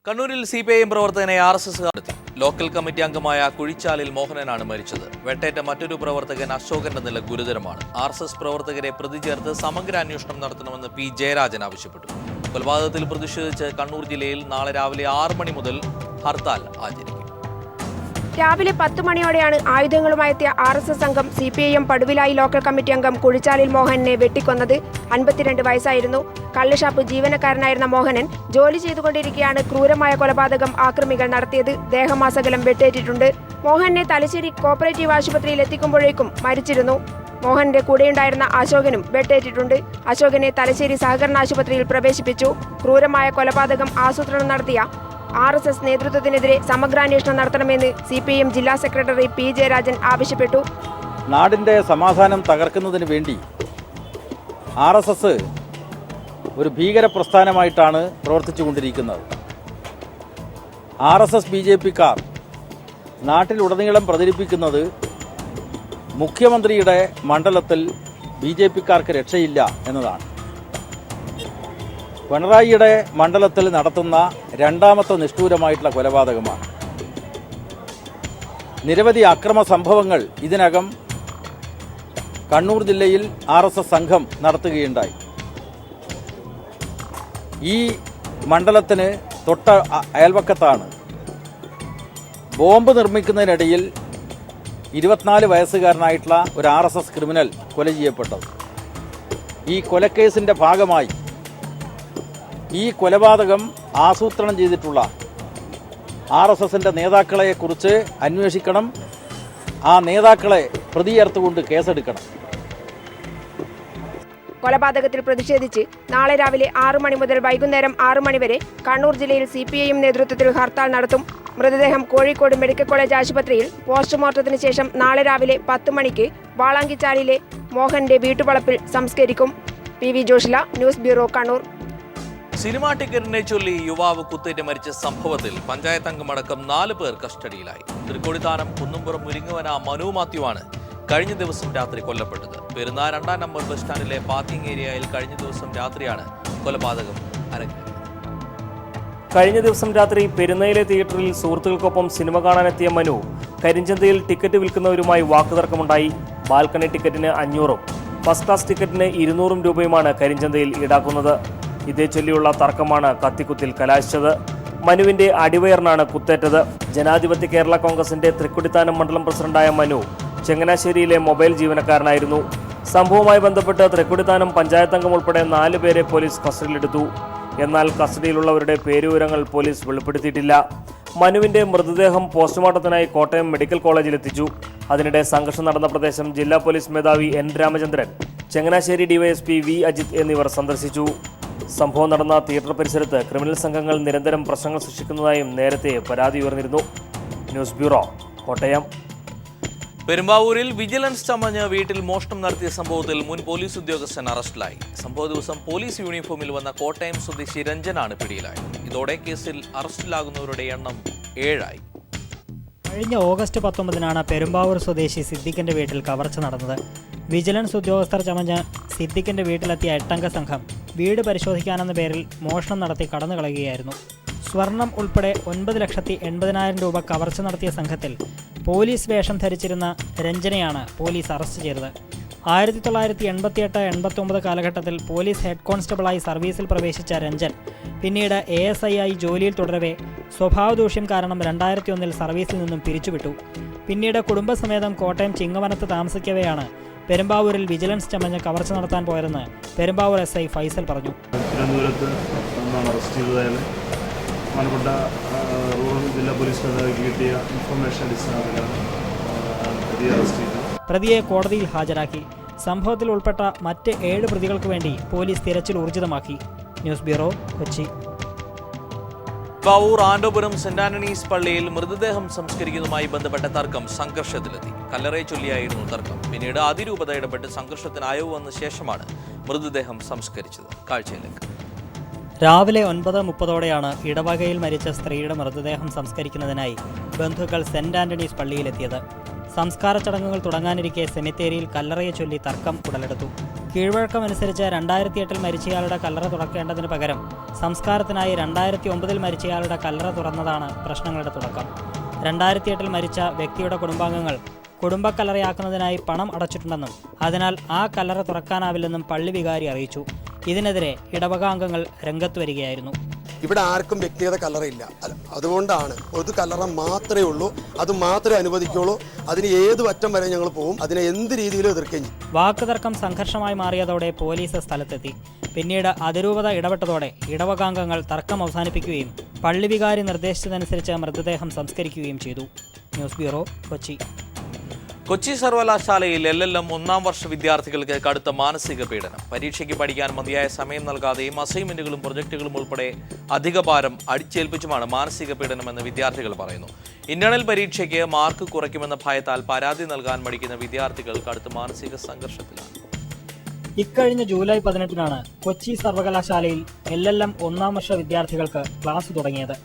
കണ്ണൂരിൽ CPIM പ്രവർത്തകനെ RSS നടത്തി. Local committee അംഗമായ കുഴിച്ചാലിൽ മോഹനനാണ് മരിച്ചത്. വെട്ടേറ്റ മറ്റൊരു പ്രവർത്തകൻ അശോകന്റെ നില ഗുരുതരമാണ്. RSS പ്രവർത്തകരെ പ്രതി ചേർത്ത് സമഗ്ര അന്വേഷണം നടത്തണമെന്ന് P. ജയരാജൻ ആവശ്യപ്പെട്ടു. കൊലപാതകത്തിൽ പ്രതിഷേധിച്ച് കണ്ണൂർ ജില്ലയിൽ നാളെ രാവിലെ 6 മണി മുതൽ ഹർത്താൽ ആചരിക്കും. രാവിലെ 10 മണിയോടെയാണ് ആയുധങ്ങളുമായെത്തിയ RSS സംഘം സിപിഐഎം പടുവിലായി ലോക്കൽ കമ്മിറ്റി അംഗം കുഴിച്ചാലിൽ മോഹനനെ വെട്ടിക്കൊന്നത്. 52 വയസ്സായിരുന്നു. കള്ളുഷാപ്പ് ജീവനക്കാരനായിരുന്ന മോഹനൻ ജോലി ചെയ്തുകൊണ്ടിരിക്കെയാണ് ക്രൂരമായ കൊലപാതകം ആക്രമികൾ നടത്തിയത്. ദേഹമാസകലം വെട്ടേറ്റിട്ടുണ്ട്. മോഹനെ തലശ്ശേരി കോപ്പറേറ്റീവ് ആശുപത്രിയിൽ എത്തിക്കുമ്പോഴേക്കും മരിച്ചിരുന്നു. മോഹന്റെ കൂടെയുണ്ടായിരുന്ന അശോകനും വെട്ടേറ്റിട്ടുണ്ട്. അശോകനെ തലശ്ശേരി സഹകരണ ആശുപത്രിയിൽ പ്രവേശിപ്പിച്ചു. ക്രൂരമായ കൊലപാതകം ആസൂത്രണം നടത്തിയ RSS നേതൃത്വത്തിനെതിരെ സമഗ്രാന്വേഷണം നടത്തണമെന്ന് CPIM ജില്ലാ സെക്രട്ടറി P. ജയരാജൻ ആവശ്യപ്പെട്ടു. നാടിൻ്റെ സമാധാനം തകർക്കുന്നതിന് വേണ്ടി RSS ഒരു ഭീകര പ്രസ്ഥാനമായിട്ടാണ് പ്രവർത്തിച്ചുകൊണ്ടിരിക്കുന്നത്. RSS BJPക്കാർ നാട്ടിലുടനീളം പ്രചരിപ്പിക്കുന്നത് മുഖ്യമന്ത്രിയുടെ മണ്ഡലത്തിൽ BJPക്കാർക്ക് രക്ഷയില്ല എന്നതാണ്. പിണറായിയുടെ മണ്ഡലത്തിൽ നടത്തുന്ന രണ്ടാമത്തെ നിഷ്ഠൂരമായിട്ടുള്ള കൊലപാതകമാണ്. നിരവധി അക്രമ സംഭവങ്ങൾ ഇതിനകം കണ്ണൂർ ജില്ലയിൽ RSS സംഘം നടത്തുകയുണ്ടായി. ഈ മണ്ഡലത്തിന് തൊട്ട അയൽവക്കത്താണ് ബോംബ് നിർമ്മിക്കുന്നതിനിടയിൽ 24 വയസ്സുകാരനായിട്ടുള്ള ഒരു RSS ക്രിമിനൽ കൊല ചെയ്യപ്പെട്ടത്. ഈ കൊലക്കേസിൻ്റെ ഭാഗമായി ഈ കൊലപാതകം ആസൂത്രണം ചെയ്തിട്ടുള്ള RSSൻ്റെ നേതാക്കളെക്കുറിച്ച് അന്വേഷിക്കണം. ആ നേതാക്കളെ പ്രതി ചേർത്തുകൊണ്ട് കേസെടുക്കണം. കൊലപാതകത്തിൽ പ്രതിഷേധിച്ച് നാളെ രാവിലെ 6 മണി മുതൽ വൈകുന്നേരം 6 മണി വരെ കണ്ണൂർ ജില്ലയിൽ CPIM നേതൃത്വത്തിൽ ഹർത്താൽ നടത്തും. മൃതദേഹം കോഴിക്കോട് മെഡിക്കൽ കോളേജ് ആശുപത്രിയിൽ പോസ്റ്റ്മോർട്ടത്തിന് ശേഷം നാളെ രാവിലെ 10 മണിക്ക് വാളാങ്കിച്ചാലിലെ മോഹന്റെ വീട്ടുവളപ്പിൽ സംസ്കരിക്കും. PV Joshila, news bureau, Kannur. Cinema ടിക്കറ്റിനെ ചൊല്ലി യുവാവ് കുത്തേറ്റ് മരിച്ച സംഭവത്തിൽ പഞ്ചായത്ത് അംഗമടക്കം 4 പേർ കസ്റ്റഡിയിലായി. തൃക്കൊടിത്താനം കുന്നുംപുറം മുരിങ്ങവന മനു മാത്യുവാണ് കഴിഞ്ഞ ദിവസം രാത്രി കൊല്ലപ്പെട്ടത്. പെരുന്നാ 2-ാം നമ്പർ ബസ് സ്റ്റാൻഡിലെ പാർക്കിംഗ് ഏരിയയിൽ കഴിഞ്ഞ ദിവസം രാത്രിയാണ് കൊലപാതകം അരങ്ങേറിയത്. കഴിഞ്ഞ ദിവസം രാത്രി പെരുന്നയിലെ തിയേറ്ററിൽ സുഹൃത്തുക്കൾക്കൊപ്പം സിനിമ കാണാനെത്തിയ മനു കരിഞ്ചന്തയിൽ ടിക്കറ്റ് വിൽക്കുന്നവരുമായി വാക്കുതർക്കമുണ്ടായി. ബാൽക്കണി ടിക്കറ്റിന് 500-ഉം ഫസ്റ്റ് ക്ലാസ് ടിക്കറ്റിന് 200 രൂപയുമാണ് കരിഞ്ചന്തയിൽ ഈടാക്കുന്നത്. ഇതേ ചൊല്ലിയുള്ള തർക്കമാണ് കത്തിക്കുത്തിൽ കലാശിച്ചത്. മനുവിന്റെ അടിവയറിനാണ് കുത്തേറ്റത്. ജനാധിപത്യ കേരള കോൺഗ്രസിന്റെ തൃക്കൊടിത്താനം മണ്ഡലം പ്രസിഡന്റായ മനു ചങ്ങനാശ്ശേരിയിലെ മൊബൈൽ ജീവനക്കാരനായിരുന്നു. സംഭവവുമായി ബന്ധപ്പെട്ട് തൃക്കൊടിത്താനം പഞ്ചായത്ത് അംഗം ഉൾപ്പെടെ 4 പേരെ പോലീസ് കസ്റ്റഡിയിലെടുത്തു. എന്നാൽ കസ്റ്റഡിയിലുള്ളവരുടെ പേരുവിവരങ്ങൾ പോലീസ് വെളിപ്പെടുത്തിയിട്ടില്ല. മനുവിന്റെ മൃതദേഹം പോസ്റ്റ്മോർട്ടത്തിനായി കോട്ടയം മെഡിക്കൽ കോളേജിലെത്തിച്ചു. അതിനിടെ സംഘർഷം നടന്ന പ്രദേശം ജില്ലാ പോലീസ് മേധാവി N. Ramachandran, Changanassery DYSP V. Ajith എന്നിവർ സന്ദർശിച്ചു. സംഭവം നടന്ന തിയേറ്റർ പരിസരത്ത് ക്രിമിനൽ സംഘങ്ങൾ നിരന്തരം പ്രശ്നങ്ങൾ സൃഷ്ടിക്കുന്നതായും നേരത്തെ പരാതി ഉയർന്നിരുന്നു. News bureau, Kottayam. പെരുമ്പാവൂരിൽ വിജിലൻസ് ചമഞ്ഞ് വീട്ടിൽ മോഷണം നടത്തിയ സംഭവത്തിൽ മുൻ പോലീസ് ഉദ്യോഗസ്ഥൻ അറസ്റ്റിലായി. സംഭവ ദിവസം പോലീസ് യൂണിഫോമിൽ വന്ന കോട്ടയം സ്വദേശി രഞ്ജനാണ് പിടിയിലായത്. ഇതോടെ കേസിൽ അറസ്റ്റിലാകുന്നവരുടെ എണ്ണം 7 ആയി. കഴിഞ്ഞ ഓഗസ്റ്റ് 19-നാണ് പെരുമ്പാവൂർ സ്വദേശി സിദ്ദിഖിന്റെ വീട്ടിൽ കവർച്ച നടന്നത്. വിജിലൻസ് ഉദ്യോഗസ്ഥർ ചമഞ്ഞ് സിദ്ദിഖിന്റെ വീട്ടിലെത്തിയ 8-അംഗ സംഘം വീട് പരിശോധിക്കാനെന്ന പേരിൽ മോഷണം നടത്തി കടന്നു കളയുകയായിരുന്നു. സ്വർണം ഉൾപ്പെടെ 9,80,000 രൂപ കവർച്ച നടത്തിയ സംഘത്തിൽ പോലീസ് വേഷം ധരിച്ചിരുന്ന രഞ്ജനയാണ് പോലീസ് അറസ്റ്റ് ചെയ്തത്. 1988-89 കാലഘട്ടത്തിൽ പോലീസ് ഹെഡ് കോൺസ്റ്റബിളായി സർവീസിൽ പ്രവേശിച്ച രഞ്ജൻ പിന്നീട് ASI ആയി ജോലിയിൽ തുടരവേ സ്വഭാവദൂഷ്യം കാരണം 2001-ൽ സർവീസിൽ നിന്നും പിരിച്ചുവിട്ടു. പിന്നീട് കുടുംബസമേതം കോട്ടയം ചിങ്ങവനത്ത് താമസിക്കവെയാണ് പെരുമ്പാവൂരിൽ വിജിലൻസ് ചമഞ്ഞ് കവർച്ച നടത്താൻ പോയതെന്ന് പെരുമ്പാവൂർ SI ഫൈസൽ പറഞ്ഞു. തിരുവനന്തപുരത്ത് അറസ്റ്റ് ചെയ്തതായാലും ബഹുമാനപ്പെട്ട റൂറൽ ജില്ലാ പോലീസ് മേധാവിക്ക് കിട്ടിയ ഇൻഫർമേഷൻ അടിസ്ഥാനത്തിലാണ് പ്രതിയെ അറസ്റ്റ് ചെയ്തത്. പ്രതിയെ കോടതിയിൽ ഹാജരാക്കി. സംഭവത്തിൽ ഉൾപ്പെട്ട മറ്റ് 7 പ്രതികൾക്ക് വേണ്ടി പോലീസ് തിരച്ചിൽ ഊർജിതമാക്കി. News bureau, Kochi. Perumbavoor Andopuram saint Antony's പള്ളിയിൽ മൃതദേഹം സംസ്കരിക്കുന്നതുമായി ബന്ധപ്പെട്ട തർക്കം സംഘർഷത്തിലെത്തി. കല്ലറയെ ചൊല്ലിയായിരുന്നു തർക്കം. പിന്നീട് അതിരൂപത ഇടപെട്ട് സംഘർഷത്തിന് അയവ് വന്ന ശേഷമാണ് മൃതദേഹം സംസ്കരിച്ചത്. കാഴ്ചയിലേക്ക്. രാവിലെ 9:30ഓടെയാണ് ഇടവകയിൽ മരിച്ച സ്ത്രീയുടെ മൃതദേഹം സംസ്കരിക്കുന്നതിനായി ബന്ധുക്കൾ സെന്റ് ആന്റണീസ് പള്ളിയിലെത്തിയത്. സംസ്കാര ചടങ്ങുകൾ തുടങ്ങാനിരിക്കെ സെമിത്തേരിയിൽ കല്ലറയെ ചൊല്ലി തർക്കം ഉടലെടുത്തു. കീഴ്വഴക്കമനുസരിച്ച് 2008 മരിച്ചയാളുടെ കല്ലറ തുറക്കേണ്ടതിന് പകരം സംസ്കാരത്തിനായി 2009 മരിച്ചയാളുടെ കല്ലറ തുറന്നതാണ് പ്രശ്നങ്ങളുടെ തുടക്കം. 2008 മരിച്ച വ്യക്തിയുടെ കുടുംബാംഗങ്ങൾ കുടുംബക്കല്ലറയാക്കുന്നതിനായി പണം അടച്ചിട്ടുണ്ടെന്നും അതിനാൽ ആ കല്ലറ തുറക്കാനാവില്ലെന്നും പള്ളി വികാരി അറിയിച്ചു. ഇതിനെതിരെ ഇടവകാംഗങ്ങൾ രംഗത്ത് വരികയായിരുന്നു. ഇവിടെ ആർക്കും വ്യക്തിഗത കല്ലറയില്ല. അതുകൊണ്ടാണ് ഒരു കല്ലറ മാത്രമേ ഉള്ളൂ, അത് മാത്രമേ അനുവദിക്കുള്ളൂ. അതിന് ഏത് അറ്റം വരെ ഞങ്ങൾ പോകും, അതിനെ എന്ത് രീതിയിലും എതിർക്കുകയും ചെയ്യും. വാക്കുതർക്കം സംഘർഷമായി മാറിയതോടെ പോലീസ് സ്ഥലത്തെത്തി. പിന്നീട് അതിരൂപത ഇടപെട്ടതോടെ ഇടവകാംഗങ്ങൾ തർക്കം അവസാനിപ്പിക്കുകയും പള്ളി വികാരി നിർദ്ദേശിച്ചതനുസരിച്ച് മൃതദേഹം സംസ്കരിക്കുകയും ചെയ്തു. News bureau, Kochi. കൊച്ചി സർവകലാശാലയിൽ LLM 1-ാം വർഷ വിദ്യാർത്ഥികൾക്ക് കടുത്ത മാനസിക പീഡനം. പരീക്ഷയ്ക്ക് പഠിക്കാൻ മതിയായ സമയം നൽകാതെയും അസൈൻമെന്റുകളും പ്രൊജക്ടുകളും ഉൾപ്പെടെ അധിക ഭാരം അടിച്ചേൽപ്പിച്ചുമാണ് മാനസിക പീഡനമെന്ന് വിദ്യാർത്ഥികൾ പറയുന്നു. ഇന്റേണൽ പരീക്ഷയ്ക്ക് മാർക്ക് കുറയ്ക്കുമെന്ന ഭയത്താൽ പരാതി നൽകാൻ മടിക്കുന്ന വിദ്യാർത്ഥികൾ കടുത്ത മാനസിക സംഘർഷത്തിലാണ്. ഇക്കഴിഞ്ഞ ജൂലൈ 18-നാണ് കൊച്ചി സർവകലാശാലയിൽ LLM 1-ാം വർഷ വിദ്യാർത്ഥികൾക്ക് ക്ലാസ് തുടങ്ങിയത്.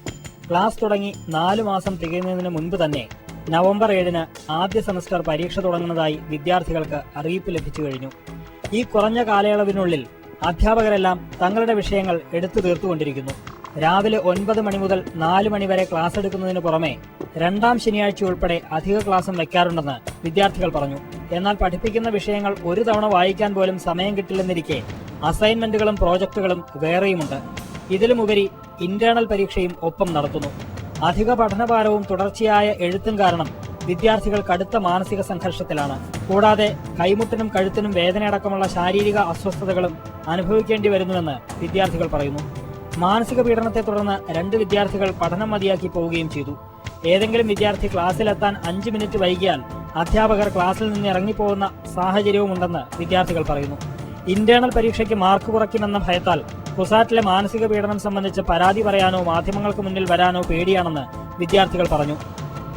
ക്ലാസ് തുടങ്ങി 4 മാസം തികയുന്നതിന് മുൻപ് തന്നെ നവംബർ 7-ന് ആദ്യ സെമസ്റ്റർ പരീക്ഷ തുടങ്ങുന്നതായി വിദ്യാർത്ഥികൾക്ക് അറിയിപ്പ് ലഭിച്ചു കഴിഞ്ഞു. ഈ കുറഞ്ഞ കാലയളവിനുള്ളിൽ അധ്യാപകരെല്ലാം തങ്ങളുടെ വിഷയങ്ങൾ എടുത്തു തീർത്തുകൊണ്ടിരിക്കുന്നു. രാവിലെ 9 മണി മുതൽ 4 മണി വരെ ക്ലാസ് എടുക്കുന്നതിന് പുറമെ 2-ാം ശനിയാഴ്ച ഉൾപ്പെടെ അധിക ക്ലാസും വയ്ക്കാറുണ്ടെന്ന് വിദ്യാർത്ഥികൾ പറഞ്ഞു. എന്നാൽ പഠിപ്പിക്കുന്ന വിഷയങ്ങൾ ഒരു തവണ വായിക്കാൻ പോലും സമയം കിട്ടില്ലെന്നിരിക്കെ അസൈൻമെന്റുകളും പ്രോജക്റ്റുകളും വേറെയുമുണ്ട്. ഇതിലുമുപരി ഇന്റേണൽ പരീക്ഷയും ഒപ്പം നടത്തുന്നു. അധിക പഠനഭാരവും തുടർച്ചയായ എഴുത്തും കാരണം വിദ്യാർത്ഥികൾ കടുത്ത മാനസിക സംഘർഷത്തിലാണ്. കൂടാതെ കൈമുട്ടിനും കഴുത്തിനും വേദനയടക്കമുള്ള ശാരീരിക അസ്വസ്ഥതകളും അനുഭവിക്കേണ്ടി വരുന്നുവെന്ന് വിദ്യാർത്ഥികൾ പറയുന്നു. മാനസിക പീഡനത്തെ തുടർന്ന് 2 വിദ്യാർത്ഥികൾ പഠനം മതിയാക്കി പോവുകയും ചെയ്തു. ഏതെങ്കിലും വിദ്യാർത്ഥി ക്ലാസ്സിലെത്താൻ 5 മിനിറ്റ് വൈകിയാൽ അധ്യാപകർ ക്ലാസ്സിൽ നിന്ന് ഇറങ്ങിപ്പോകുന്ന സാഹചര്യവുമുണ്ടെന്ന് വിദ്യാർത്ഥികൾ പറയുന്നു. ഇന്റേണൽ പരീക്ഷയ്ക്ക് മാർക്ക് കുറയ്ക്കുമെന്ന ഭയത്താൽ കുസാറ്റിലെ മാനസിക പീഡനം സംബന്ധിച്ച് പരാതി പറയാനോ മാധ്യമങ്ങൾക്ക് മുന്നിൽ വരാനോ പേടിയാണെന്ന് വിദ്യാർത്ഥികൾ പറഞ്ഞു.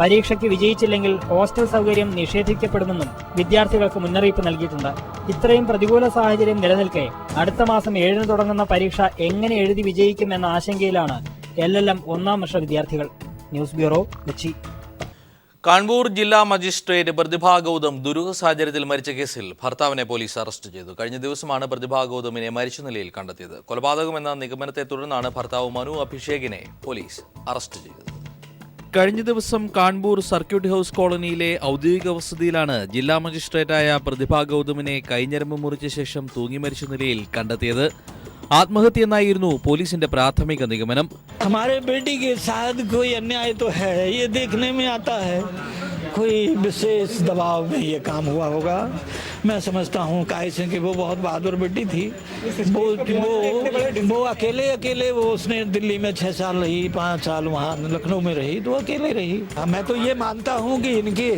പരീക്ഷയ്ക്ക് വിജയിച്ചില്ലെങ്കിൽ ഹോസ്റ്റൽ സൗകര്യം നിഷേധിക്കപ്പെടുമെന്നും വിദ്യാർത്ഥികൾക്ക് മുന്നറിയിപ്പ് നൽകിയിട്ടുണ്ട്. ഇത്രയും പ്രതികൂല സാഹചര്യം നിലനിൽക്കെ അടുത്ത മാസം 7-ന് തുടങ്ങുന്ന പരീക്ഷ എങ്ങനെ എഴുതി വിജയിക്കും എന്ന ആശങ്കയിലാണ് LLM 1-ാം വർഷ വിദ്യാർത്ഥികൾ. News bureau, Kochi. കാൺപൂർ ജില്ലാ മജിസ്ട്രേറ്റ് പ്രതിഭാ ഗൗതം ദുരൂഹ സാഹചര്യത്തിൽ മരിച്ച കേസിൽ ഭർത്താവിനെ പോലീസ് അറസ്റ്റ് ചെയ്തു. കഴിഞ്ഞ ദിവസമാണ് പ്രതിഭാ ഗൗതമിനെ മരിച്ച നിലയിൽ കണ്ടെത്തിയത്. കൊലപാതകമെന്ന നിഗമനത്തെ തുടർന്നാണ് ഭർത്താവ് മനു അഭിഷേകിനെ പോലീസ് അറസ്റ്റ് ചെയ്തത്. കഴിഞ്ഞ ദിവസം കാൺപൂർ സർക്യൂട്ട് ഹൗസ് കോളനിയിലെ ഔദ്യോഗിക വസതിയിലാണ് ജില്ലാ മജിസ്ട്രേറ്റായ പ്രതിഭാ ഗൗതമിനെ കൈഞ്ഞരമ്പ് മുറിച്ച ശേഷം തൂങ്ങി മരിച്ച നിലയിൽ കണ്ടെത്തിയത്. ആത്മഹത്യയെന്നായിരുന്നു പോലീസിന്റെ പ്രാഥമിക നിഗമനം. हमारे बेटी के साथ कोई अन्याय तो है, ये देखने में आता है कोई विशेष दबाव में ये काम हुआ होगा। मैं समझता हूँ काहे कि वो बहुत बहादुर बेटी थी। वो अकेले वो उसने दिल्ली में 6 साल रही, 5 साल वहाँ लखनऊ में रही, तो अकेले रही। मैं तो ये मानता हूँ कि इनके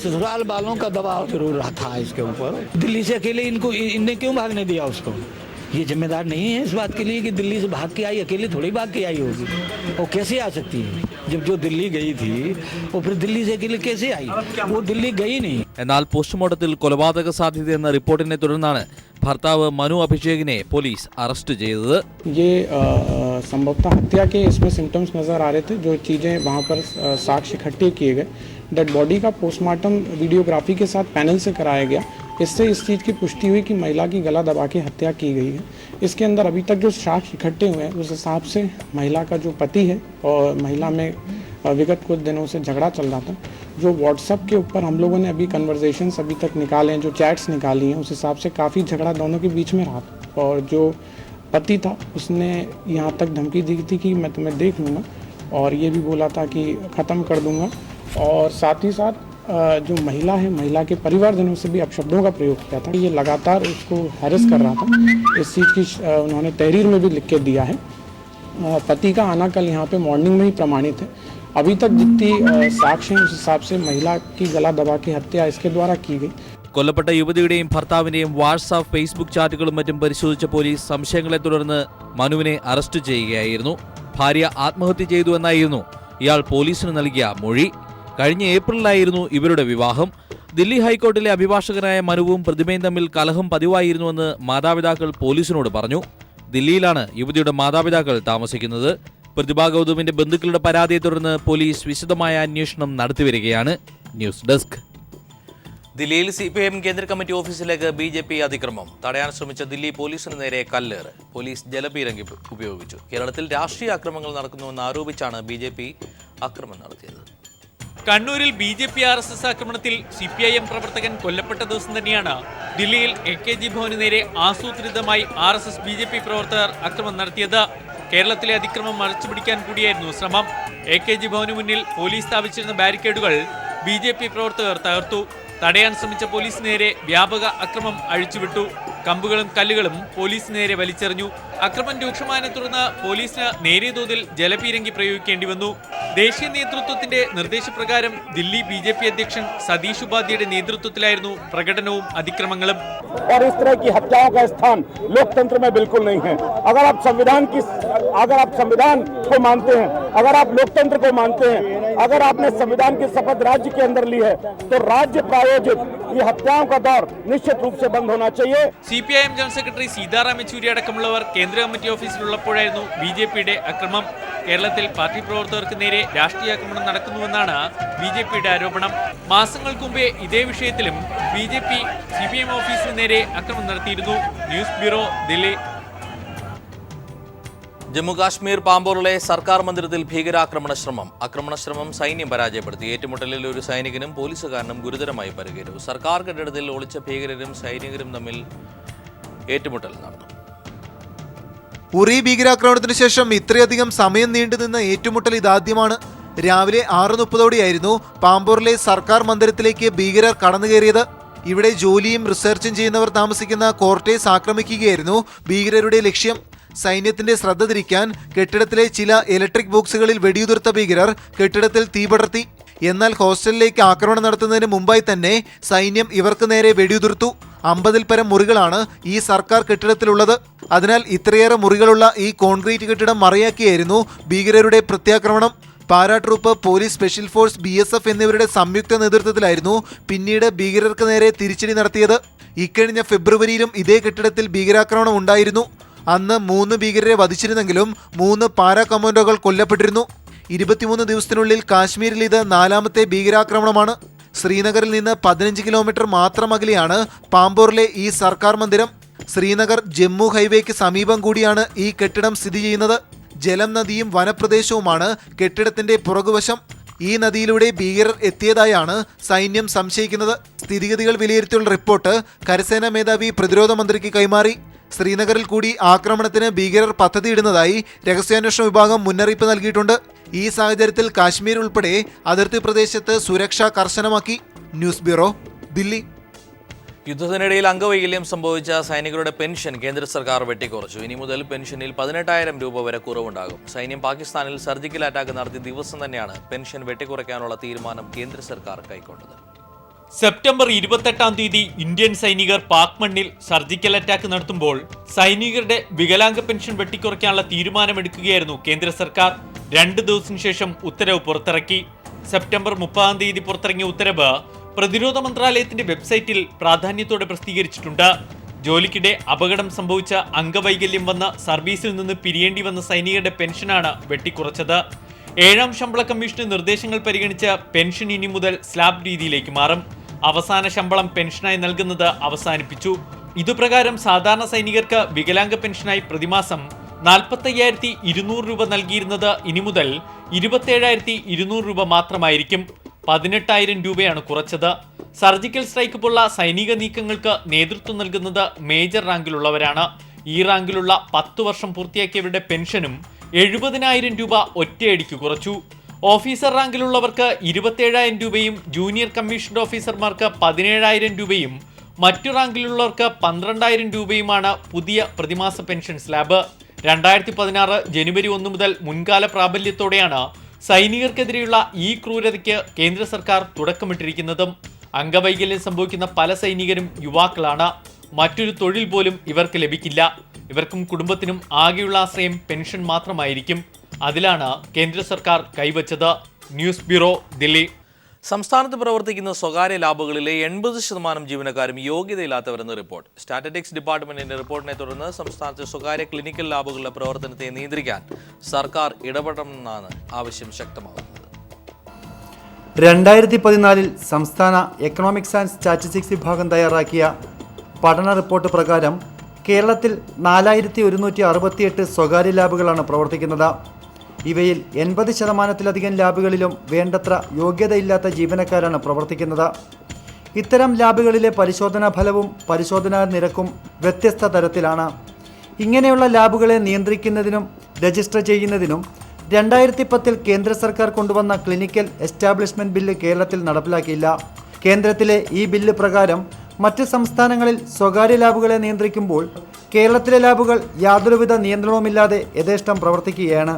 ससुराल वालों का दबाव जरूर रहा था इसके ऊपर। दिल्ली से अकेले इनने क्यों भागने दिया उसको? ये जिम्मेदार नहीं है इस बात के लिए कि दिल्ली से भाग के आई, अकेली थोड़ी भाग के आई होगी। वो कैसे आ सकती है? जब जो दिल्ली गई थी वो फिर दिल्ली से अकेले कैसे आई? वो दिल्ली गई नहीं. എന്നാൽ പോസ്റ്റ്മോർട്ടത്തിൽ കൊലപാതക സാധ്യതയെന്ന റിപ്പോർട്ടിനെ തുടർന്നാണ് ഭർത്താവ് മനു അഭിഷേകിനെ പോലീസ് അറസ്റ്റ് ചെയ്തത്. ये संभवतः हत्या के इसमें सिम्टम्स नज़र आ रहे थे. जो चीज़ें वहाँ पर साक्ष्य इकट्ठे किए गए, डेड बॉडी का पोस्टमार्टम वीडियोग्राफी के साथ पैनल से कराया गया. इससे इस चीज़ की पुष्टि हुई कि महिला की गला दबा के हत्या की गई है. इसके अंदर अभी तक जो साक्ष्य इकट्ठे हुए हैं उस हिसाब से महिला का जो पति है और महिला में विगत कुछ दिनों से झगड़ा चल रहा था. जो व्हाट्सएप के ऊपर हम लोगों ने अभी कन्वर्सेशंस अभी तक निकाले हैं, जो चैट्स निकाली हैं, उस हिसाब से काफ़ी झगड़ा दोनों के बीच में रहा था. और जो पति था उसने यहाँ तक धमकी दी थी कि मैं तुम्हें देख लूँगा, और ये भी बोला था कि ख़त्म कर दूँगा. और साथ ही साथ जो महिला है, महिला के परिवारजनों से भी अपशब्दों का प्रयोग किया था. ये लगातार उसको हैरेस कर रहा था. इस चीज़ की उन्होंने तहरीर में भी लिख के दिया है. पति का आना कल यहाँ पे मॉर्निंग में ही प्रमाणित है. अभी तक जितनी साक्ष्य हैं उस हिसाब से महिला की गला दबा के हत्या इसके द्वारा की गई. കൊല്ലപ്പെട്ട യുവതിയുടെയും ഭർത്താവിന്റെയും വാട്സാപ്പ്, ഫേസ്ബുക്ക് ചാറ്റുകളും മറ്റും പരിശോധിച്ച പോലീസ് സംശയങ്ങളെ തുടർന്ന് മനുവിനെ അറസ്റ്റ് ചെയ്യുകയായിരുന്നു. ഭാര്യ ആത്മഹത്യ ചെയ്തു എന്നായിരുന്നു ഇയാൾ പോലീസിന് നൽകിയ മൊഴി. കഴിഞ്ഞ ഏപ്രിലിലായിരുന്നു ഇവരുടെ വിവാഹം. ദില്ലി ഹൈക്കോടതിയിലെ അഭിഭാഷകനായ മനുവും പ്രതിമയും തമ്മിൽ കലഹം പതിവായിരുന്നുവെന്ന് മാതാപിതാക്കൾ പോലീസിനോട് പറഞ്ഞു. ദില്ലിയിലാണ് യുവതിയുടെ മാതാപിതാക്കൾ താമസിക്കുന്നത്. പ്രതിഭാ ഗൗതമിന്റെ ബന്ധുക്കളുടെ പരാതിയെ തുടർന്ന് പോലീസ് വിശദമായ അന്വേഷണം നടത്തിവരികയാണ്. News desk. ദില്ലിയിൽ CPIM കേന്ദ്ര കമ്മിറ്റി ഓഫീസിലേക്ക് BJP അതിക്രമം തടയാൻ ശ്രമിച്ച ദില്ലി പോലീസിന് നേരെ കല്ലേറ്. പോലീസ് ജലപീരങ്കി ഉപയോഗിച്ചു. കേരളത്തിൽ രാഷ്ട്രീയ അക്രമങ്ങൾ നടക്കുന്നുവെന്ന് ആരോപിച്ചാണ് BJP ആക്രമണം നടത്തിയത്. കണ്ണൂരിൽ BJP RSS ആക്രമണത്തിൽ CPIM പ്രവർത്തകൻ കൊല്ലപ്പെട്ട ദിവസം തന്നെയാണ് ദില്ലിയിൽ AKG ഭവന് നേരെ ആസൂത്രിതമായി RSS BJP പ്രവർത്തകർ ആക്രമണം നടത്തിയത്. കേരളത്തിലെ അതിക്രമം മറച്ചുപിടിക്കാൻ കൂടിയായിരുന്നു ശ്രമം. AKG ഭവന് മുന്നിൽ പോലീസ് സ്ഥാപിച്ചിരുന്ന ബാരിക്കേഡുകൾ BJP പ്രവർത്തകർ തകർത്തു. തടയാൻ ശ്രമിച്ച പോലീസിന് നേരെ വ്യാപക അക്രമം അഴിച്ചുവിട്ടു. കമ്പുകളും കല്ലുകളും പോലീസിന് നേരെ വലിച്ചെറിഞ്ഞു. അക്രമം രൂക്ഷമായതിനെ തുടർന്ന് പോലീസിന് നേരിയ തോതിൽ ജലപീരങ്കി പ്രയോഗിക്കേണ്ടി വന്നു. ദേശീയ നേതൃത്വത്തിന്റെ നിർദ്ദേശപ്രകാരം ദില്ലി BJP അധ്യക്ഷൻ സതീഷ് ഉപാധ്യയുടെ നേതൃത്വത്തിലായിരുന്നു പ്രകടനവും അതിക്രമങ്ങളും. और इस तरह की हत्याओं का स्थान लोकतंत्र में बिल्कुल नहीं है। अगर आप संविधान को मानते हैं, अगर आप लोकतंत्र को मानते हैं, अगर आपने संविधान की शपथ राज्य के अंदर ली है, तो राज्य प्रायोजित ये हत्याओं का दौर निश्चित रूप से बंद होना चाहिए. CPIM general secretary Sitaram Yechury അടക്കമുള്ളവർ കേന്ദ്ര കമ്മിറ്റി ഓഫീസിലുള്ളപ്പോഴായിരുന്നു BJPയുടെ ആക്രമണം. കേരളത്തിൽ പാർട്ടി പ്രവർത്തകർക്ക് നേരെ രാഷ്ട്രീയ ആക്രമണം നടക്കുന്നുവെന്നാണ് BJPയുടെ ആരോപണം. മാസങ്ങൾക്ക് മുമ്പേ ഇതേ വിഷയത്തിലും BJP CPIM ഓഫീസിന് നേരെ ആക്രമണം നടത്തിയിരുന്നു. News bureau, Delhi. ജമ്മുകാശ്മീർ പാമ്പോറിലെ സർക്കാർ മന്ദിരത്തിൽ ഭീകരാക്രമണ ശ്രമം സൈന്യം പരാജയപ്പെടുത്തി. ഏറ്റുമുട്ടലിൽ ഒരു സൈനികനും പോലീസുകാരനും ഗുരുതരമായി പരിക്കേറ്റു. സർക്കാർ കെട്ടിടത്തിൽ ഒളിച്ച ഭീകരരും സൈനികരും തമ്മിൽ ഏറ്റുമുട്ടൽ നടന്നു. ഉറി ഭീകരാക്രമണത്തിന് ശേഷം ഇത്രയധികം സമയം നീണ്ടുനിന്ന ഏറ്റുമുട്ടൽ ഇതാദ്യമാണ്. രാവിലെ 6:30ഓടെയായിരുന്നു പാമ്പോറിലെ സർക്കാർ മന്ദിരത്തിലേക്ക് ഭീകരർ കടന്നുകയറിയത്. ഇവിടെ ജോലിയും റിസർച്ചും ചെയ്യുന്നവർ താമസിക്കുന്ന ക്വാർട്ടേഴ്സ് ആക്രമിക്കുകയായിരുന്നു ഭീകരരുടെ ലക്ഷ്യം. സൈന്യത്തിന്റെ ശ്രദ്ധ തിരിക്കാൻ കെട്ടിടത്തിലെ ചില ഇലക്ട്രിക് ബോക്സുകളിൽ വെടിയുതിർത്ത ഭീകരർ കെട്ടിടത്തിൽ തീപടർത്തി. എന്നാൽ ഹോസ്റ്റലിലേക്ക് ആക്രമണം നടത്തുന്നതിന് മുമ്പായി തന്നെ സൈന്യം ഇവർക്ക് നേരെ വെടിയുതിർത്തു. 50-ൽ പരം മുറികളാണ് ഈ സർക്കാർ കെട്ടിടത്തിലുള്ളത്. അതിനാൽ ഇത്രയേറെ മുറികളുള്ള ഈ കോൺക്രീറ്റ് കെട്ടിടം മറയാക്കിയായിരുന്നു ഭീകരരുടെ പ്രത്യാക്രമണം. പാരാട്രൂപ്പ്, പോലീസ്, സ്പെഷ്യൽ ഫോഴ്സ്, BSF എന്നിവരുടെ സംയുക്ത നേതൃത്വത്തിലായിരുന്നു പിന്നീട് ഭീകരർക്ക് നേരെ തിരിച്ചടി നടത്തിയത്. ഇക്കഴിഞ്ഞ ഫെബ്രുവരിയിലും ഇതേ കെട്ടിടത്തിൽ ഭീകരാക്രമണം ഉണ്ടായിരുന്നു. അന്ന് 3 ഭീകരരെ വധിച്ചിരുന്നെങ്കിലും 3 പാരാ കമാൻഡോകൾ കൊല്ലപ്പെട്ടിരുന്നു. 23 ദിവസത്തിനുള്ളിൽ കാശ്മീരിൽ ഇത് 4ാമത്തെ ഭീകരാക്രമണമാണ്. ശ്രീനഗറിൽ നിന്ന് 15 കിലോമീറ്റർ മാത്രം അകലെയാണ് പാമ്പോറിലെ ഈ സർക്കാർ മന്ദിരം. ശ്രീനഗർ ജമ്മു ഹൈവേക്ക് സമീപം കൂടിയാണ് ഈ കെട്ടിടം സ്ഥിതി ചെയ്യുന്നത്. ജലം നദിയും വനപ്രദേശവുമാണ് കെട്ടിടത്തിന്റെ പുറകുവശം. ഈ നദിയിലൂടെ ഭീകരർ എത്തിയതായാണ് സൈന്യം സംശയിക്കുന്നത്. സ്ഥിതിഗതികൾ വിലയിരുത്തിയുള്ള റിപ്പോർട്ട് കരസേനാ മേധാവി പ്രതിരോധ മന്ത്രിക്ക് കൈമാറി. ശ്രീനഗറിൽ കൂടി ആക്രമണത്തിന് ഭീകരർ പദ്ധതിയിടുന്നതായി രഹസ്യാന്വേഷണ വിഭാഗം മുന്നറിയിപ്പ് നൽകിയിട്ടുണ്ട്. ഈ സാഹചര്യത്തിൽ കാശ്മീർ ഉൾപ്പെടെ അതിർത്തി പ്രദേശത്ത് സുരക്ഷ കർശനമാക്കി. News bureau, Delhi. യുദ്ധത്തിനിടയിൽ അംഗവൈകല്യം സംഭവിച്ച സൈനികരുടെ പെൻഷൻ കേന്ദ്ര സർക്കാർ വെട്ടിക്കുറച്ചു. ഇനി മുതൽ പെൻഷനിൽ 18,000 രൂപ വരെ കുറവുണ്ടാകും. സൈന്യം പാകിസ്ഥാനിൽ സർജിക്കൽ അറ്റാക്ക് നടത്തിയ ദിവസം തന്നെയാണ് പെൻഷൻ വെട്ടിക്കുറയ്ക്കാനുള്ള തീരുമാനം കേന്ദ്ര സർക്കാർ കൈക്കൊണ്ടത്. സെപ്റ്റംബർ 28-ാം തീയതി ഇന്ത്യൻ സൈനികർ പാക് മണ്ണിൽ സർജിക്കൽ അറ്റാക്ക് നടത്തുമ്പോൾ സൈനികരുടെ വികലാംഗ പെൻഷൻ വെട്ടിക്കുറയ്ക്കാനുള്ള തീരുമാനമെടുക്കുകയായിരുന്നു കേന്ദ്ര സർക്കാർ. 2 ദിവസത്തിനു ശേഷം ഉത്തരവ് പുറത്തിറക്കി. സെപ്റ്റംബർ 30-ാം തീയതി പുറത്തിറങ്ങിയ ഉത്തരവ് പ്രതിരോധ മന്ത്രാലയത്തിന്റെ വെബ്സൈറ്റിൽ പ്രാധാന്യത്തോടെ പ്രസിദ്ധീകരിച്ചിട്ടുണ്ട്. ജോലിക്കിടെ അപകടം സംഭവിച്ച അംഗവൈകല്യം വന്ന സർവീസിൽ നിന്ന് പിരിയേണ്ടി വന്ന സൈനികരുടെ പെൻഷനാണ് വെട്ടിക്കുറച്ചത്. 7ാം ശമ്പള കമ്മീഷന്റെ നിർദ്ദേശങ്ങൾ പരിഗണിച്ച് പെൻഷൻ ഇനി മുതൽ സ്ലാബ് രീതിയിലേക്ക് മാറും. അവസാന ശമ്പളം പെൻഷനായി നൽകുന്നത് അവസാനിപ്പിച്ചു. ഇതുപ്രകാരം സാധാരണ സൈനികർക്ക് വികലാംഗ പെൻഷനായി പ്രതിമാസം 45,200 രൂപ നൽകിയിരുന്നത് ഇനി മുതൽ 27,200 രൂപ മാത്രമായിരിക്കും. 18,000 രൂപയാണ് കുറച്ചത്. സർജിക്കൽ സ്ട്രൈക്ക് പോലുള്ള സൈനിക നീക്കങ്ങൾക്ക് നേതൃത്വം നൽകുന്നത് മേജർ റാങ്കിലുള്ളവരാണ്. ഈ റാങ്കിലുള്ള 10 വർഷം പൂർത്തിയാക്കിയവരുടെ പെൻഷനും 70,000 രൂപ ഒറ്റയടിക്ക് കുറച്ചു. ഓഫീസർ റാങ്കിലുള്ളവർക്ക് 27,000 രൂപയും ജൂനിയർ കമ്മീഷൻഡ് ഓഫീസർമാർക്ക് 17,000 രൂപയും മറ്റു റാങ്കിലുള്ളവർക്ക് 12,000 രൂപയുമാണ് പുതിയ പ്രതിമാസ പെൻഷൻ സ്ലാബ്. 2016 ജനുവരി 1 മുതൽ മുൻകാല പ്രാബല്യത്തോടെയാണ് സൈനികർക്കെതിരെയുള്ള ഈ ക്രൂരതയ്ക്ക് കേന്ദ്ര സർക്കാർ തുടക്കമിട്ടിരിക്കുന്നതും. അംഗവൈകല്യം സംഭവിക്കുന്ന പല സൈനികരും യുവാക്കളാണ്. മറ്റൊരു തൊഴിൽ പോലും ഇവർക്ക് ലഭിക്കില്ല. ഇവർക്കും കുടുംബത്തിനും ആകെയുള്ള ആശ്രയം പെൻഷൻ മാത്രമായിരിക്കും. അതിലാണ് കേന്ദ്ര സർക്കാർ കൈവച്ചത്. News bureau, Delhi. സംസ്ഥാനത്ത് പ്രവർത്തിക്കുന്ന സ്വകാര്യ ലാബുകളിലെ 80% ജീവനക്കാരും യോഗ്യതയില്ലാത്തവരെന്ന് റിപ്പോർട്ട്. സ്റ്റാറ്റിസ്റ്റിക്സ് ഡിപ്പാർട്ട്മെന്റിന്റെ റിപ്പോർട്ടിനെ തുടർന്ന് സംസ്ഥാനത്തെ സ്വകാര്യ ക്ലിനിക്കൽ ലാബുകളുടെ പ്രവർത്തനത്തെ നിയന്ത്രിക്കാൻ സർക്കാർ ഇടപെടണമെന്നാണ് ആവശ്യം ശക്തമാകുന്നത്. 2014 സംസ്ഥാന എക്കണോമിക്സ് ആൻഡ് സ്റ്റാറ്റിസ്റ്റിക്സ് വിഭാഗം തയ്യാറാക്കിയ പഠന റിപ്പോർട്ട് പ്രകാരം കേരളത്തിൽ 4168 സ്വകാര്യ ലാബുകളാണ് പ്രവർത്തിക്കുന്നത്. ഇവയിൽ 80% ലാബുകളിലും വേണ്ടത്ര യോഗ്യതയില്ലാത്ത ജീവനക്കാരാണ് പ്രവർത്തിക്കുന്നത്. ഇത്തരം ലാബുകളിലെ പരിശോധനാ ഫലവും പരിശോധനാ നിരക്കും വ്യത്യസ്ത തരത്തിലാണ്. ഇങ്ങനെയുള്ള ലാബുകളെ നിയന്ത്രിക്കുന്നതിനും രജിസ്റ്റർ ചെയ്യുന്നതിനും 2010 കേന്ദ്ര സർക്കാർ കൊണ്ടുവന്ന ക്ലിനിക്കൽ എസ്റ്റാബ്ലിഷ്മെന്റ് ബില്ല് കേരളത്തിൽ നടപ്പിലാക്കിയില്ല. കേന്ദ്രത്തിലെ ഈ ബില്ല് പ്രകാരം മറ്റ് സംസ്ഥാനങ്ങളിൽ സ്വകാര്യ ലാബുകളെ നിയന്ത്രിക്കുമ്പോൾ കേരളത്തിലെ ലാബുകൾ യാതൊരുവിധ നിയന്ത്രണവുമില്ലാതെ യഥേഷ്ടം പ്രവർത്തിക്കുകയാണ്.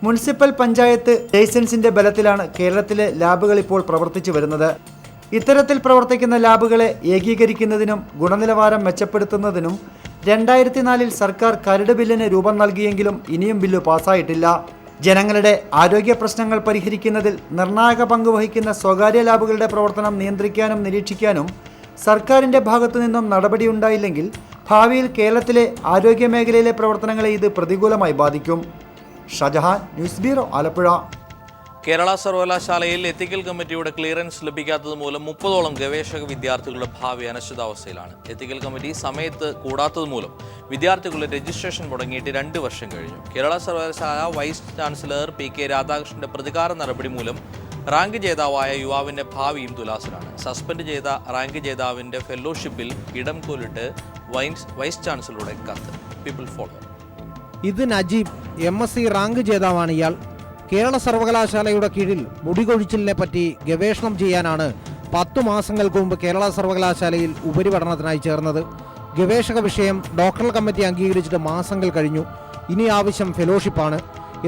മുനിസിപ്പൽ പഞ്ചായത്ത് ലൈസൻസിന്റെ ബലത്തിലാണ് കേരളത്തിലെ ലാബുകൾ ഇപ്പോൾ പ്രവർത്തിച്ചു വരുന്നത്. ഇത്തരത്തിൽ പ്രവർത്തിക്കുന്ന ലാബുകളെ ഏകീകരിക്കുന്നതിനും ഗുണനിലവാരം മെച്ചപ്പെടുത്തുന്നതിനും 2004 സർക്കാർ കരട് ബില്ലിന് രൂപം നൽകിയെങ്കിലും ഇനിയും ബില്ല് പാസ്സായിട്ടില്ല. ജനങ്ങളുടെ ആരോഗ്യ പ്രശ്നങ്ങൾ പരിഹരിക്കുന്നതിൽ നിർണായക പങ്ക് വഹിക്കുന്ന സ്വകാര്യ ലാബുകളുടെ പ്രവർത്തനം നിയന്ത്രിക്കാനും നിരീക്ഷിക്കാനും സർക്കാരിൻ്റെ ഭാഗത്തു നിന്നും നടപടിയുണ്ടായില്ലെങ്കിൽ ഭാവിയിൽ കേരളത്തിലെ ആരോഗ്യ മേഖലയിലെ പ്രവർത്തനങ്ങളെ ഇത് പ്രതികൂലമായി ബാധിക്കും. Shajahan, news bureau, Alappuzha. കേരള സർവകലാശാലയിൽ എത്തിക്കൽ കമ്മിറ്റിയുടെ ക്ലിയറൻസ് ലഭിക്കാത്തത് മൂലം 30ഓളം ഗവേഷക വിദ്യാർത്ഥികളുടെ ഭാവി അനിശ്ചിതാവസ്ഥയിലാണ്. എത്തിക്കൽ കമ്മിറ്റി സമയത്ത് കൂടാത്തത് മൂലം വിദ്യാർത്ഥികളുടെ രജിസ്ട്രേഷൻ മുടങ്ങിയിട്ട് 2 വർഷം കഴിഞ്ഞു. കേരള സർവകലാശാല വൈസ് ചാൻസലർ PK രാധാകൃഷ്ണന്റെ പ്രതികാര നടപടി മൂലം റാങ്ക് ജേതാവായ യുവാവിന്റെ ഭാവിയും തുലാസിലാണ്. സസ്പെൻഡ് ചെയ്ത റാങ്ക് ജേതാവിന്റെ ഫെലോഷിപ്പിൽ ഇടം കൊല്ലിട്ട് വൈസ് ചാൻസലറുടെ കത്ത്. People follow. ഇത് നജീബ്, MSc റാങ്ക് ജേതാവാണ് ഇയാൾ. കേരള സർവകലാശാലയുടെ കീഴിൽ മുടികൊഴിച്ചിലിനെ പറ്റി ഗവേഷണം ചെയ്യാനാണ് 10 മാസങ്ങൾക്ക് മുമ്പ് കേരള സർവകലാശാലയിൽ ഉപരിപഠനത്തിനായി ചേർന്നത്. ഗവേഷക വിഷയം ഡോക്ടറൽ കമ്മിറ്റി അംഗീകരിച്ചിട്ട് മാസങ്ങൾ കഴിഞ്ഞു. ഇനി ആവശ്യം ഫെലോഷിപ്പാണ്.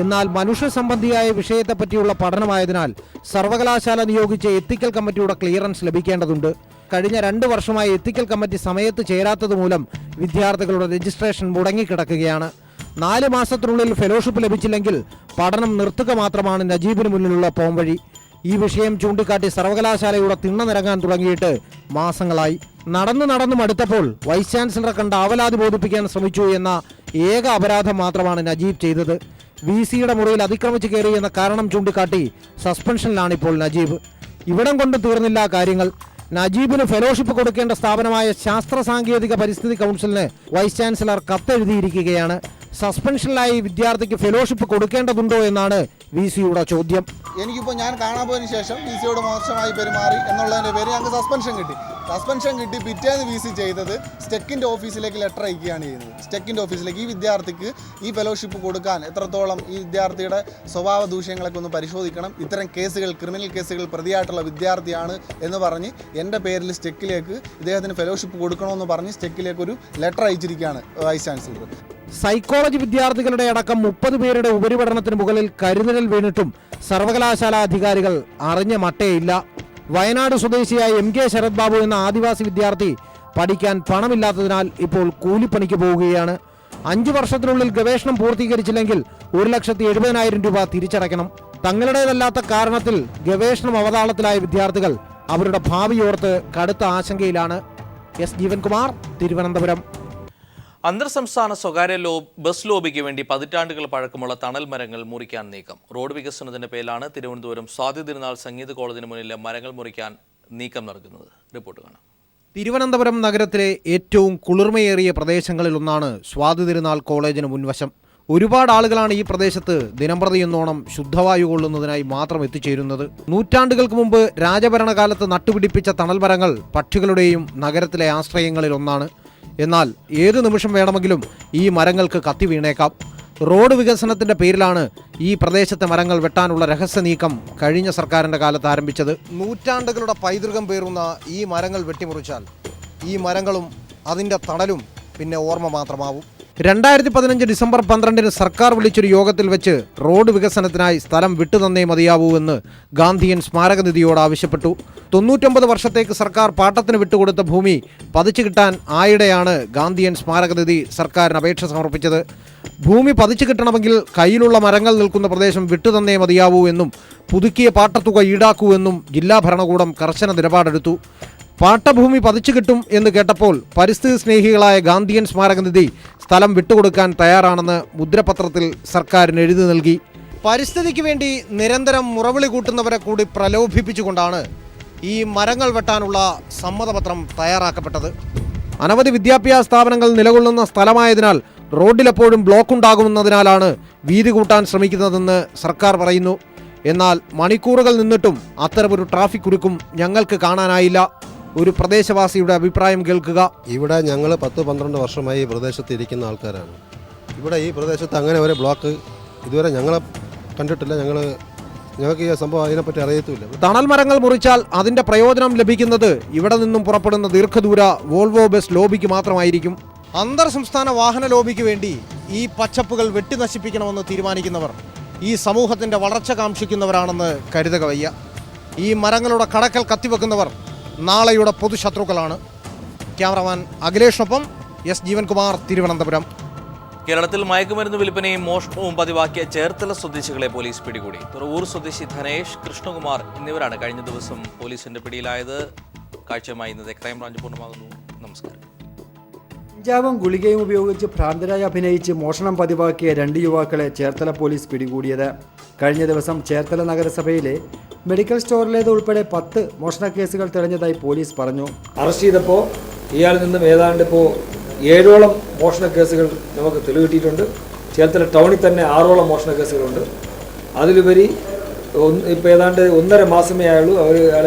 എന്നാൽ മനുഷ്യ സംബന്ധിയായ വിഷയത്തെപ്പറ്റിയുള്ള പഠനമായതിനാൽ സർവകലാശാല നിയോഗിച്ച എത്തിക്കൽ കമ്മിറ്റിയുടെ ക്ലിയറൻസ് ലഭിക്കേണ്ടതുണ്ട്. കഴിഞ്ഞ 2 വർഷമായി എത്തിക്കൽ കമ്മിറ്റി സമയത്ത് ചേരാത്തത് മൂലം വിദ്യാർത്ഥികളുടെ രജിസ്ട്രേഷൻ മുടങ്ങിക്കിടക്കുകയാണ്. 4 മാസത്തിനുള്ളിൽ ഫെലോഷിപ്പ് ലഭിച്ചില്ലെങ്കിൽ പഠനം നിർത്തുക മാത്രമാണ് നജീബിന് മുന്നിലുള്ള പോംവഴി. ഈ വിഷയം ചൂണ്ടിക്കാട്ടി സർവകലാശാലയുടെ തിണ്ണ നിരങ്ങാൻ തുടങ്ങിയിട്ട് മാസങ്ങളായി. നടന്നു മടുത്തപ്പോൾ വൈസ് ചാൻസലറെ കണ്ട് അവലാതി ബോധിപ്പിക്കാൻ ശ്രമിച്ചു എന്ന ഏക അപരാധം മാത്രമാണ് നജീബ് ചെയ്തത്. VCയുടെ മുറിയിൽ അതിക്രമിച്ച് കയറി എന്ന കാരണം ചൂണ്ടിക്കാട്ടി സസ്പെൻഷനിലാണ് ഇപ്പോൾ നജീബ്. ഇവിടം കൊണ്ട് തീർന്നില്ല കാര്യങ്ങൾ. നജീബിന് ഫെലോഷിപ്പ് കൊടുക്കേണ്ട സ്ഥാപനമായ ശാസ്ത്ര സാങ്കേതിക പരിസ്ഥിതി കൗൺസിലിന് വൈസ് ചാൻസലർ കത്തെഴുതിയിരിക്കുകയാണ്. സസ്പെൻഷനിലായി വിദ്യാർത്ഥിക്ക് ഫെലോഷിപ്പ് കൊടുക്കേണ്ടതുണ്ടോ എന്നാണ് VCയുടെ ചോദ്യം. എനിക്കിപ്പോൾ ഞാൻ കാണാൻ പോയതിനു ശേഷം VCയോട് മോശമായി പെരുമാറി എന്നുള്ളതിൻ്റെ പേര് ഞങ്ങൾക്ക് സസ്പെൻഷൻ കിട്ടി. പിറ്റേന്ന് VC ചെയ്തത് സ്റ്റെക്കിൻ്റെ ഓഫീസിലേക്ക് ലെറ്റർ അയക്കുകയാണ് ചെയ്യുന്നത്. സ്റ്റെക്കിൻ്റെ ഓഫീസിലേക്ക് ഈ വിദ്യാർത്ഥിക്ക് ഈ ഫെലോഷിപ്പ് കൊടുക്കാൻ എത്രത്തോളം ഈ വിദ്യാർത്ഥിയുടെ സ്വഭാവ ദൂഷ്യങ്ങളൊക്കെ ഒന്ന് പരിശോധിക്കണം, ഇത്തരം കേസുകൾ ക്രിമിനൽ കേസുകൾ പ്രതിയായിട്ടുള്ള വിദ്യാർത്ഥിയാണ് എന്ന് പറഞ്ഞ് എൻ്റെ പേരിൽ സ്റ്റെക്കിലേക്ക് ഇദ്ദേഹത്തിന് ഫെലോഷിപ്പ് കൊടുക്കണമെന്ന് പറഞ്ഞ് സ്റ്റെക്കിലേക്ക് ഒരു ലെറ്റർ അയച്ചിരിക്കുകയാണ് വൈസ് ചാൻസലർ. സൈക്കോളജി വിദ്യാർത്ഥികളുടെ അടക്കം 30 പേരുടെ ഉപരിപഠനത്തിന് മുകളിൽ കരുതലിൽ വീണിട്ടും സർവകലാശാല അധികാരികൾ അറിഞ്ഞ മട്ടേയില്ല. വയനാട് സ്വദേശിയായ MK ശരത് ബാബു എന്ന ആദിവാസി വിദ്യാർത്ഥി പഠിക്കാൻ പണമില്ലാത്തതിനാൽ ഇപ്പോൾ കൂലിപ്പണിക്ക് പോവുകയാണ്. 5 വർഷത്തിനുള്ളിൽ ഗവേഷണം പൂർത്തീകരിച്ചില്ലെങ്കിൽ 1,70,000 രൂപ തിരിച്ചടയ്ക്കണം. തങ്ങളുടേതല്ലാത്ത കാരണത്തിൽ ഗവേഷണം അവതാളത്തിലായ വിദ്യാർത്ഥികൾ അവരുടെ ഭാവിയോർത്ത് കടുത്ത ആശങ്കയിലാണ്. S. ജീവൻകുമാർ, തിരുവനന്തപുരം. അന്തർ സംസ്ഥാന സ്വകാര്യ ബസ് ലോബിക്ക് വേണ്ടി പതിറ്റാണ്ടുകൾ പഴക്കമുള്ള തണൽ മരങ്ങൾ മുറിക്കാൻ നീക്കം. റോഡ് വികസനത്തിന്റെ പേരിലാണ് തിരുവനന്തപുരം സ്വാതി തിരുനാൾ സംഗീത കോളേജിന് മുന്നിലെ മരങ്ങൾ മുറിക്കാൻ നീക്കം നടക്കുന്നത്. റിപ്പോർട്ട് കാണാം. തിരുവനന്തപുരം നഗരത്തിലെ ഏറ്റവും കുളിർമയേറിയ പ്രദേശങ്ങളിലൊന്നാണ് സ്വാതി തിരുനാൾ കോളേജിന് മുൻവശം. ഒരുപാട് ആളുകളാണ് ഈ പ്രദേശത്ത് ദിനംപ്രതി എന്നോണം ശുദ്ധവായു കൊള്ളുന്നതിനായി മാത്രം എത്തിച്ചേരുന്നത്. നൂറ്റാണ്ടുകൾക്ക് മുമ്പ് രാജഭരണകാലത്ത് നട്ടുപിടിപ്പിച്ച തണൽ മരങ്ങൾ പക്ഷികളുടെയും നഗരത്തിലെ ആശ്രയങ്ങളിലൊന്നാണ്. എന്നാൽ ഏതു നിമിഷം വേണമെങ്കിലും ഈ മരങ്ങൾക്ക് കത്തി വീണേക്കാം. റോഡ് വികസനത്തിൻ്റെ പേരിലാണ് ഈ പ്രദേശത്തെ മരങ്ങൾ വെട്ടാനുള്ള രഹസ്യ നീക്കം കഴിഞ്ഞ സർക്കാരിൻ്റെ കാലത്ത് ആരംഭിച്ചത്. നൂറ്റാണ്ടുകളുടെ പൈതൃകം പേറുന്ന ഈ മരങ്ങൾ വെട്ടിമുറിച്ചാൽ ഈ മരങ്ങളും അതിൻ്റെ തണലും പിന്നെ ഓർമ്മ മാത്രമാവും. 2015 ഡിസംബർ 12 സർക്കാർ വിളിച്ചൊരു യോഗത്തിൽ വെച്ച് റോഡ് വികസനത്തിനായി സ്ഥലം വിട്ടുതന്നേ മതിയാവൂ എന്ന് ഗാന്ധിയൻ സ്മാരകനിധിയോട് ആവശ്യപ്പെട്ടു. 99 വർഷത്തേക്ക് സർക്കാർ പാട്ടത്തിന് വിട്ടുകൊടുത്ത ഭൂമി പതിച്ചു കിട്ടാൻ ആയിടെയാണ് ഗാന്ധിയൻ സ്മാരകനിധി സർക്കാരിന് അപേക്ഷ സമർപ്പിച്ചത്. ഭൂമി പതിച്ചു കിട്ടണമെങ്കിൽ കയ്യിലുള്ള മരങ്ങൾ നിൽക്കുന്ന പ്രദേശം വിട്ടുതന്നേ മതിയാവൂ എന്നും പുതുക്കിയ പാട്ടത്തുക ഈടാക്കൂ എന്നും ജില്ലാ ഭരണകൂടം കർശന നിലപാടെടുത്തു. പാട്ടഭൂമി പതിച്ചു കിട്ടും എന്ന് കേട്ടപ്പോൾ പരിസ്ഥിതി സ്നേഹികളായ ഗാന്ധിയൻ സ്മാരകനിധി സ്ഥലം വിട്ടുകൊടുക്കാൻ തയ്യാറാണെന്ന് മുദ്രപത്രത്തിൽ സർക്കാരിന് എഴുതി നൽകി. പരിസ്ഥിതിക്ക് വേണ്ടി നിരന്തരം മുറവിളി കൂട്ടുന്നവരെ കൂടി പ്രലോഭിപ്പിച്ചുകൊണ്ടാണ് ഈ മരങ്ങൾ വെട്ടാനുള്ള സമ്മതപത്രം തയ്യാറാക്കപ്പെട്ടത്. അനവധി വിദ്യാഭ്യാസ സ്ഥാപനങ്ങൾ നിലകൊള്ളുന്ന സ്ഥലമായതിനാൽ റോഡിലെപ്പോഴും ബ്ലോക്ക് ഉണ്ടാകുന്നതിനാലാണ് വീതി കൂട്ടാൻ ശ്രമിക്കുന്നതെന്ന് സർക്കാർ പറയുന്നു. എന്നാൽ മണിക്കൂറുകൾ നിന്നിട്ടും അത്തരമൊരു ട്രാഫിക് കുരുക്കും ഞങ്ങൾക്ക് കാണാനായില്ല. ഒരു പ്രദേശവാസിയുടെ അഭിപ്രായം കേൾക്കുക. ഇവിടെ ഞങ്ങൾ 10-12 വർഷമായി ഈ പ്രദേശത്ത് ഇരിക്കുന്ന ആൾക്കാരാണ്. ഇവിടെ ഈ പ്രദേശത്ത് അങ്ങനെ ഒരു ബ്ലോക്ക് ഇതുവരെ ഞങ്ങളെ കണ്ടിട്ടില്ല. ഞങ്ങൾക്ക് ഈ സംഭവം അതിനെപ്പറ്റി അറിയത്തുമില്ല. തണൽ മരങ്ങൾ മുറിച്ചാൽ അതിൻ്റെ പ്രയോജനം ലഭിക്കുന്നത് ഇവിടെ നിന്നും പുറപ്പെടുന്ന ദീർഘദൂര വോൾവോ ബസ് ലോബിക്ക് മാത്രമായിരിക്കും. അന്തർ സംസ്ഥാന വാഹന ലോബിക്ക് വേണ്ടി ഈ പച്ചപ്പുകൾ വെട്ടി നശിപ്പിക്കണമെന്ന് തീരുമാനിക്കുന്നവർ ഈ സമൂഹത്തിൻ്റെ വളർച്ച കാക്ഷിക്കുന്നവരാണെന്ന് കരുതുക വയ്യ. ഈ മരങ്ങളുടെ കടക്കൽ കത്തിവെക്കുന്നവർ നാളെയുടെ പൊതുശത്രുക്കളാണ്. ക്യാമറമാൻ അഖിലേഷിനൊപ്പം എസ് ജീവൻകുമാർ, തിരുവനന്തപുരം. കേരളത്തിൽ മയക്കുമരുന്ന് വിൽപ്പനയും മോഷണവും പതിവാക്കിയ ചേർത്തല സ്വദേശികളെ പോലീസ് പിടികൂടി. തുറവൂർ സ്വദേശി ധനേഷ്, കൃഷ്ണകുമാർ എന്നിവരാണ് കഴിഞ്ഞ ദിവസം പോലീസിന്റെ പിടിയിലായത്. കാഴ്ചയുമായി ഇന്നത്തെ ക്രൈംബ്രാഞ്ച് പൂർണ്ണമാകുന്നു. നമസ്കാരം. കഞ്ചാവും ഗുളികയും ഉപയോഗിച്ച് ഭ്രാന്തരായി അഭിനയിച്ച് മോഷണം പതിവാക്കിയ 2 യുവാക്കളെ ചേർത്തല പോലീസ് പിടികൂടിയത്. കഴിഞ്ഞ ദിവസം ചേർത്തല നഗരസഭയിലെ മെഡിക്കൽ സ്റ്റോറിലേത് ഉൾപ്പെടെ 10 മോഷണ കേസുകൾ തെളിഞ്ഞതായി പോലീസ് പറഞ്ഞു. അറസ്റ്റ് ചെയ്തപ്പോൾ ഇയാളിൽ നിന്നും ഏതാണ്ട് ഇപ്പോൾ 7ഓളം മോഷണ കേസുകൾ നമുക്ക് തെളിവ് കിട്ടിയിട്ടുണ്ട്. ചേർത്തല ടൗണിൽ തന്നെ 6ഓളം മോഷണ കേസുകളുണ്ട്. അതിലുപരി ഇപ്പോൾ ഏതാണ്ട് 1.5 മാസമേ ആയുള്ളൂ അയാൾ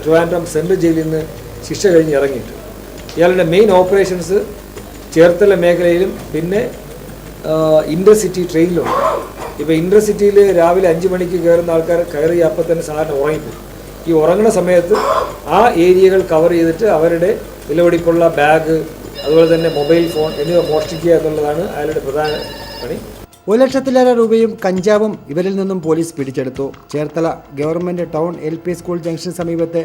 ട്രിവാൻഡ്രം സെൻട്രൽ ജയിലിൽ നിന്ന് ശിക്ഷ കഴിഞ്ഞ് ഇറങ്ങിയിട്ട്. ഇയാളുടെ മെയിൻ ഓപ്പറേഷൻസ് ചേർത്തല മേഖലയിലും പിന്നെ ഇൻ്റർസിറ്റി ട്രെയിനിലുണ്ട്. ഇപ്പോൾ ഇൻ്റർസിറ്റിയിൽ രാവിലെ 5 മണിക്ക് കയറുന്ന ആൾക്കാർ കയറി അപ്പം തന്നെ സാധാരണ ഉറങ്ങിപ്പോകും. ഈ ഉറങ്ങുന്ന സമയത്ത് ആ ഏരിയകൾ കവർ ചെയ്തിട്ട് അവരുടെ വിലപിടിപ്പുള്ള ബാഗ്, അതുപോലെ തന്നെ മൊബൈൽ ഫോൺ എന്നിവ മോഷ്ടിക്കുക എന്നുള്ളതാണ് അയാളുടെ പ്രധാന പണി. 1 ലക്ഷത്തിലേറെ രൂപയും കഞ്ചാവും ഇവരിൽ നിന്നും പോലീസ് പിടിച്ചെടുത്തു. Cherthala government town LP school junction സമീപത്തെ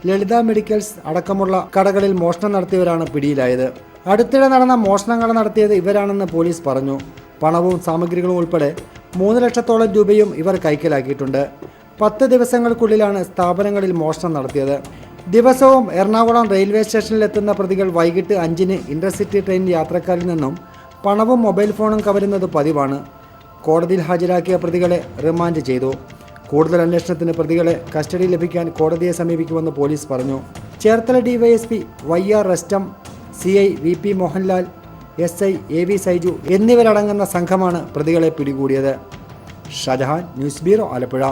ലളിത മെഡിക്കൽസ് അടക്കമുള്ള കടകളിൽ മോഷണം നടത്തിയവരാണ് പിടിയിലായത്. അടുത്തിടെ നടന്ന മോഷണങ്ങൾ നടത്തിയത് ഇവരാണെന്ന് പോലീസ് പറഞ്ഞു. പണവും സാമഗ്രികളും ഉൾപ്പെടെ 3 ലക്ഷത്തോളം രൂപയും ഇവർ കൈക്കലാക്കിയിട്ടുണ്ട്. 10 ദിവസങ്ങൾക്കുള്ളിലാണ് സ്ഥാപനങ്ങളിൽ മോഷണം നടത്തിയത്. ദിവസവും എറണാകുളം റെയിൽവേ സ്റ്റേഷനിലെത്തുന്ന പ്രതികൾ വൈകിട്ട് 5-ന് ഇൻ്റർസിറ്റി ട്രെയിൻ യാത്രക്കാരിൽ നിന്നും പണവും മൊബൈൽ ഫോണും കവരുന്നത് പതിവാണ്. കോടതിയിൽ ഹാജരാക്കിയ പ്രതികളെ റിമാൻഡ് ചെയ്തു. കൂടുതൽ അന്വേഷണത്തിന് പ്രതികളെ കസ്റ്റഡി ലഭിക്കാൻ കോടതിയെ സമീപിക്കുമെന്ന് പോലീസ് പറഞ്ഞു. Cherthala DYSP YR Rustam, CI VP Mohanlal, SI AV Saiju എന്നിവരടങ്ങുന്ന സംഘമാണ് പ്രതികളെ പിടികൂടിയത്. Shajahan, news bureau, Alappuzha.